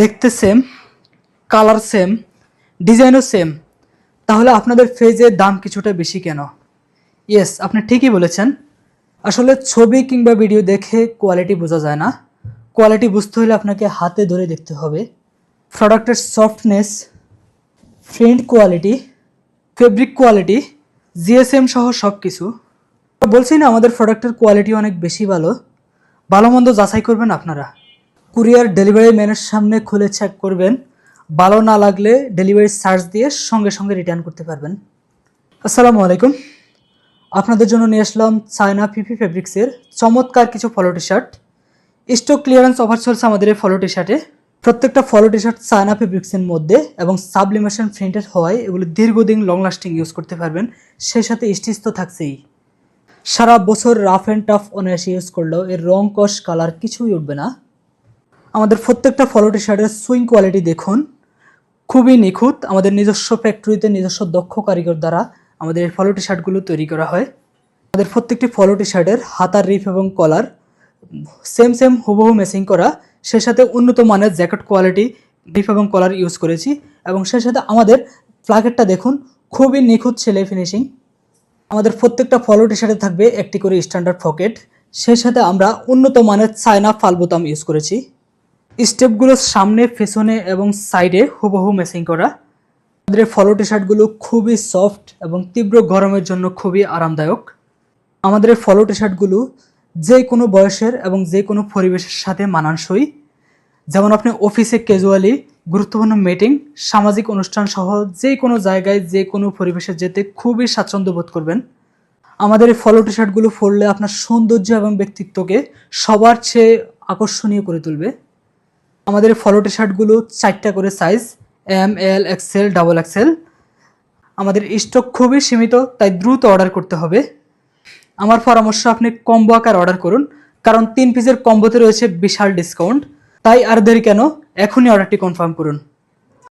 দেখতে same, colour same, ডিজাইনও same, তাহলে আপনাদের পেজের দাম কিছুটা বেশি কেন? ইয়েস, আপনি ঠিকই বলেছেন। আসলে ছবি কিংবা ভিডিও দেখে কোয়ালিটি বোঝা যায় না। কোয়ালিটি বুঝতে হলে আপনাকে হাতে ধরে দেখতে হবে। প্রোডাক্টের softness, print quality, fabric quality, GSM সহ সব কিছু। বলছি না আমাদের প্রোডাক্টের কোয়ালিটি অনেক বেশি ভালো। ভালো মন্দ যাচাই করবেন আপনারা। কুরিয়ার ডেলিভারি ম্যানের সামনে খুলে চেক করবেন। ভালো না লাগলে ডেলিভারি চার্জ দিয়ে সঙ্গে সঙ্গে রিটার্ন করতে পারবেন। আসসালামু আলাইকুম। আপনাদের জন্য নিয়ে আসলাম চায়না পিপি ফেব্রিক্সের চমৎকার কিছু follow T shirt. Stock clearance offer চলছে আমাদের এই ফলো টি শার্টে। প্রত্যেকটা ফলো টি শার্ট চায়না ফেব্রিক্সের মধ্যে এবং সাবলিমেশন প্রিন্টেড হওয়ায় এগুলো দীর্ঘদিন লং লাস্টিং ইউজ করতে পারবেন। সেই সাথে স্টিচ তো থাকছেই। সারা বছর রাফ অ্যান্ড টাফ অনায়াসে ইউজ করলেও এর রং, কস, কালার কিছুই উঠবে না। আমাদের প্রত্যেকটা ফলো টি শার্টের সুইং কোয়ালিটি দেখুন, খুবই নিখুঁত। আমাদের নিজস্ব ফ্যাক্টরিতে নিজস্ব দক্ষ কারিগর দ্বারা আমাদের এই ফলো টি শার্টগুলো তৈরি করা হয়। আমাদের প্রত্যেকটি ফলো টি শার্টের হাতার রিপ এবং কলার সেম হুবহু ম্যাচিং করা। সেই সাথে উন্নত মানের জ্যাকেট কোয়ালিটি রিপ এবং কলার ইউজ করেছি এবং সেই সাথে আমাদের প্লাকেটটা দেখুন, খুবই নিখুঁত সেলাই ফিনিশিং। আমাদের প্রত্যেকটা ফলো টি শার্টে থাকবে একটি করে স্ট্যান্ডার্ড পকেট। সেই সাথে আমরা উন্নত মানের চায়না ফাল বোতাম ইউজ করেছি। স্টেপগুলো সামনে, পেছনে এবং সাইডে হুবহু ম্যাচিং করা। আমাদের এই ফলো টি শার্টগুলো খুবই সফট এবং তীব্র গরমের জন্য খুবই আরামদায়ক। আমাদের এই ফলো টি শার্টগুলো যে কোনো বয়সের এবং যে কোনো পরিবেশের সাথে মানানসই। যেমন আপনি অফিসে ক্যাজুয়ালি, গুরুত্বপূর্ণ মিটিং, সামাজিক অনুষ্ঠান সহ যে কোনো জায়গায় যে কোনো পরিবেশে যেতে খুবই স্বাচ্ছন্দ্য বোধ করবেন। আমাদের এই ফলো টি শার্টগুলো পরলে আপনার সৌন্দর্য এবং ব্যক্তিত্বকে সবার চেয়ে আকর্ষণীয় করে তুলবে। আমাদের এই ফলো টি শার্টগুলো 4টা করে সাইজ, এম, এল, এক্সেল, ডাবল এক্সেল। আমাদের স্টক খুবই সীমিত, তাই দ্রুত অর্ডার করতে হবে। আমার পরামর্শ, আপনি কম্বো আকার অর্ডার করুন, কারণ 3 পিসের কম্বোতে রয়েছে বিশাল ডিসকাউন্ট। তাই আর দেরি কেন, এখনই অর্ডারটি কনফার্ম করুন।